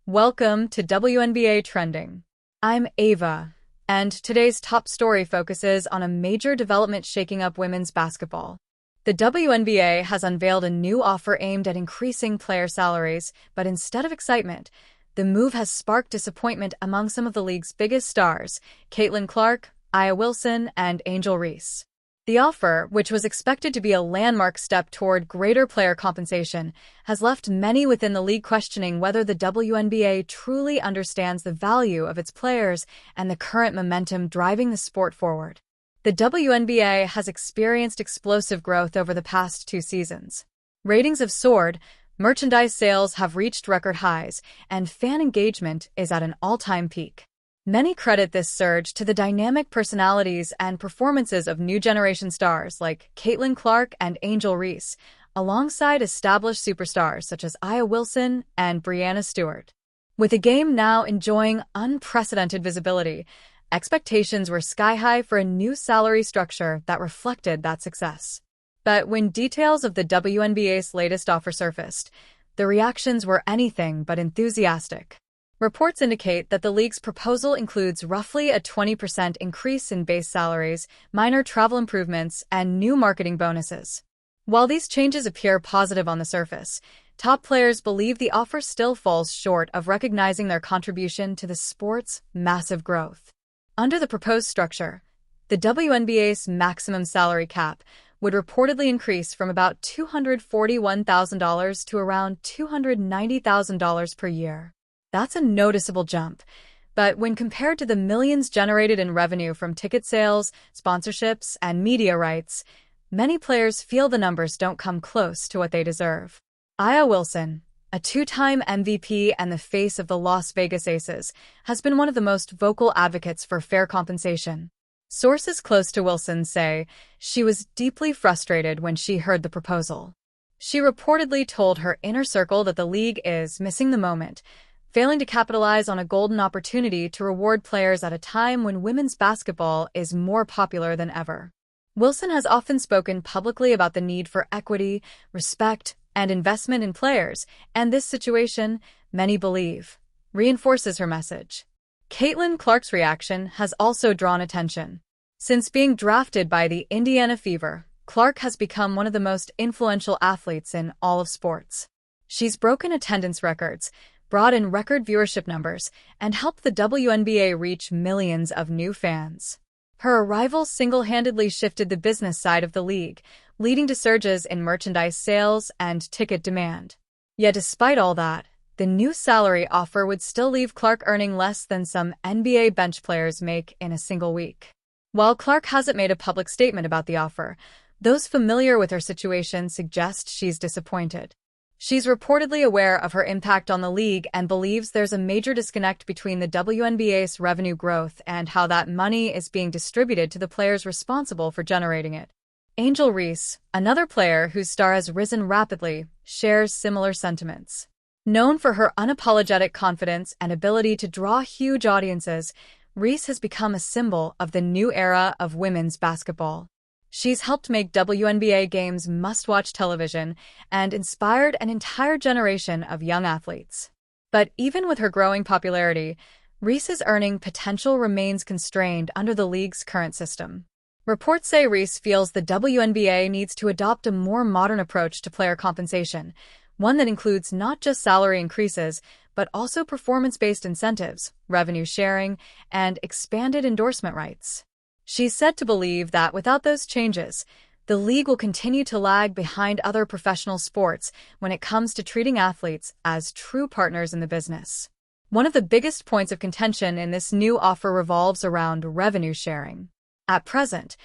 Welcome to WNBA Trending. I'm Ava, and today's top story focuses on a major development shaking up women's basketball. The WNBA has unveiled a new offer aimed at increasing player salaries, but instead of excitement, the move has sparked disappointment among some of the league's biggest stars, Caitlin Clark, Aya Wilson, and Angel Reese. The offer, which was expected to be a landmark step toward greater player compensation, has left many within the league questioning whether the WNBA truly understands the value of its players and the current momentum driving the sport forward. The WNBA has experienced explosive growth over the past 2 seasons. Ratings have soared, merchandise sales have reached record highs, and fan engagement is at an all-time peak. Many credit this surge to the dynamic personalities and performances of new generation stars like Caitlin Clark and Angel Reese, alongside established superstars such as Aya Wilson and Breanna Stewart. With the game now enjoying unprecedented visibility, expectations were sky-high for a new salary structure that reflected that success. But when details of the WNBA's latest offer surfaced, the reactions were anything but enthusiastic. Reports indicate that the league's proposal includes roughly a 20% increase in base salaries, minor travel improvements, and new marketing bonuses. While these changes appear positive on the surface, top players believe the offer still falls short of recognizing their contribution to the sport's massive growth. Under the proposed structure, the WNBA's maximum salary cap would reportedly increase from about $241,000 to around $290,000 per year. That's a noticeable jump, but when compared to the millions generated in revenue from ticket sales, sponsorships, and media rights, many players feel the numbers don't come close to what they deserve. Aya Wilson, a 2-time MVP and the face of the Las Vegas Aces, has been one of the most vocal advocates for fair compensation. Sources close to Wilson say she was deeply frustrated when she heard the proposal. She reportedly told her inner circle that the league is missing the moment, failing to capitalize on a golden opportunity to reward players at a time when women's basketball is more popular than ever. Wilson has often spoken publicly about the need for equity, respect, and investment in players, and this situation, many believe, reinforces her message. Caitlin Clark's reaction has also drawn attention. Since being drafted by the Indiana Fever, Clark has become one of the most influential athletes in all of sports. She's broken attendance records, brought in record viewership numbers, and helped the WNBA reach millions of new fans. Her arrival single-handedly shifted the business side of the league, leading to surges in merchandise sales and ticket demand. Yet despite all that, the new salary offer would still leave Clark earning less than some NBA bench players make in a single week. While Clark hasn't made a public statement about the offer, those familiar with her situation suggest she's disappointed. She's reportedly aware of her impact on the league and believes there's a major disconnect between the WNBA's revenue growth and how that money is being distributed to the players responsible for generating it. Angel Reese, another player whose star has risen rapidly, shares similar sentiments. Known for her unapologetic confidence and ability to draw huge audiences, Reese has become a symbol of the new era of women's basketball. She's helped make WNBA games must-watch television and inspired an entire generation of young athletes. But even with her growing popularity, Reese's earning potential remains constrained under the league's current system. Reports say Reese feels the WNBA needs to adopt a more modern approach to player compensation, one that includes not just salary increases, but also performance-based incentives, revenue sharing, and expanded endorsement rights. She's said to believe that without those changes, the league will continue to lag behind other professional sports when it comes to treating athletes as true partners in the business. One of the biggest points of contention in this new offer revolves around revenue sharing. At present,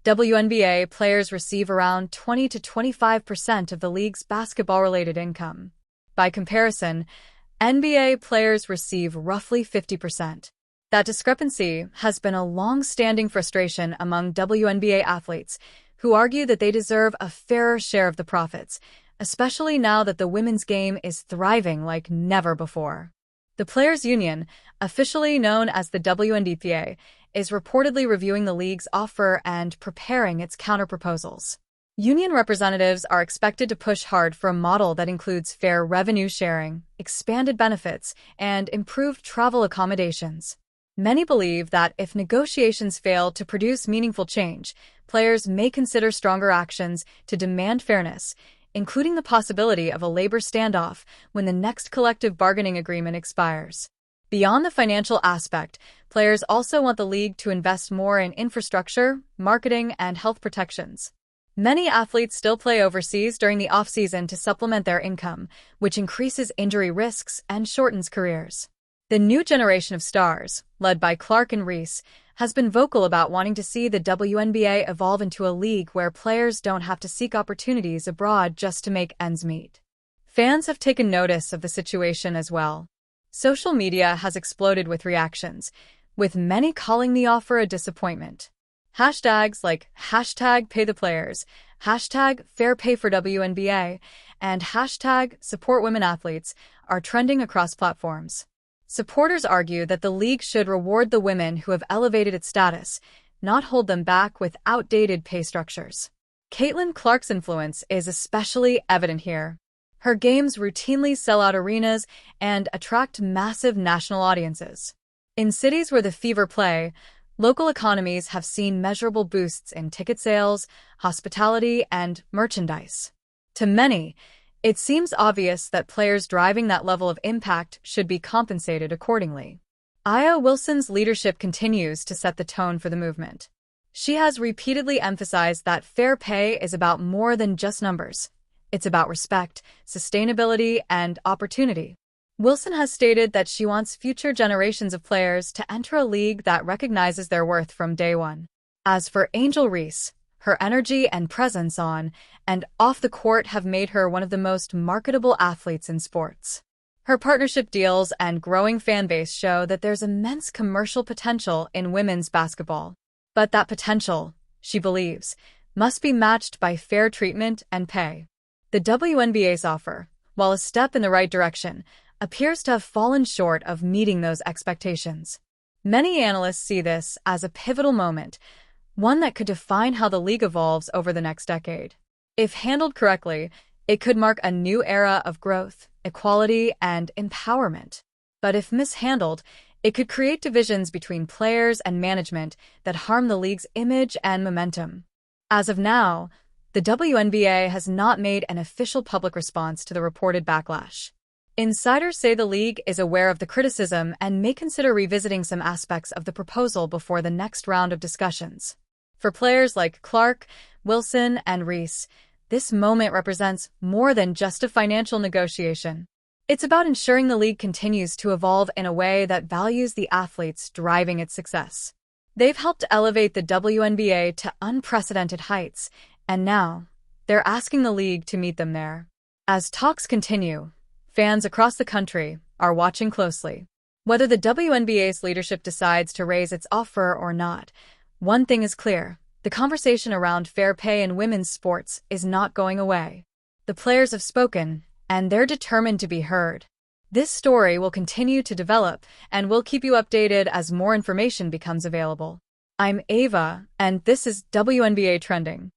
WNBA players receive around 20 to 25% of the league's basketball-related income. By comparison, NBA players receive roughly 50%. That discrepancy has been a long-standing frustration among WNBA athletes, who argue that they deserve a fairer share of the profits, especially now that the women's game is thriving like never before. The Players' Union, officially known as the WNBA, is reportedly reviewing the league's offer and preparing its counterproposals. Union representatives are expected to push hard for a model that includes fair revenue sharing, expanded benefits, and improved travel accommodations. Many believe that if negotiations fail to produce meaningful change, players may consider stronger actions to demand fairness, including the possibility of a labor standoff when the next collective bargaining agreement expires. Beyond the financial aspect, players also want the league to invest more in infrastructure, marketing, and health protections. Many athletes still play overseas during the off-season to supplement their income, which increases injury risks and shortens careers. The new generation of stars, led by Clark and Reese, has been vocal about wanting to see the WNBA evolve into a league where players don't have to seek opportunities abroad just to make ends meet. Fans have taken notice of the situation as well. Social media has exploded with reactions, with many calling the offer a disappointment. Hashtags like #Pay the Players, #Fair Pay for WNBA, and #Support Women Athletes are trending across platforms. Supporters argue that the league should reward the women who have elevated its status, not hold them back with outdated pay structures. Caitlin Clark's influence is especially evident here. Her games routinely sell out arenas and attract massive national audiences. In cities where the Fever play, local economies have seen measurable boosts in ticket sales, hospitality, and merchandise. To many, it seems obvious that players driving that level of impact should be compensated accordingly. Aya Wilson's leadership continues to set the tone for the movement. She has repeatedly emphasized that fair pay is about more than just numbers. It's about respect, sustainability, and opportunity. Wilson has stated that she wants future generations of players to enter a league that recognizes their worth from day one. As for Angel Reese, her energy and presence on and off the court have made her one of the most marketable athletes in sports. Her partnership deals and growing fan base show that there's immense commercial potential in women's basketball. But that potential, she believes, must be matched by fair treatment and pay. The WNBA's offer, while a step in the right direction, appears to have fallen short of meeting those expectations. Many analysts see this as a pivotal moment, one that could define how the league evolves over the next decade. If handled correctly, it could mark a new era of growth, equality, and empowerment. But if mishandled, it could create divisions between players and management that harm the league's image and momentum. As of now, the WNBA has not made an official public response to the reported backlash. Insiders say the league is aware of the criticism and may consider revisiting some aspects of the proposal before the next round of discussions. For players like Clark, Wilson, and Reese, this moment represents more than just a financial negotiation. It's about ensuring the league continues to evolve in a way that values the athletes driving its success. They've helped elevate the WNBA to unprecedented heights, and now they're asking the league to meet them there. As talks continue, fans across the country are watching closely. Whether the WNBA's leadership decides to raise its offer or not, one thing is clear: the conversation around fair pay in women's sports is not going away. The players have spoken, and they're determined to be heard. This story will continue to develop, and we'll keep you updated as more information becomes available. I'm Ava, and this is WNBA Trending.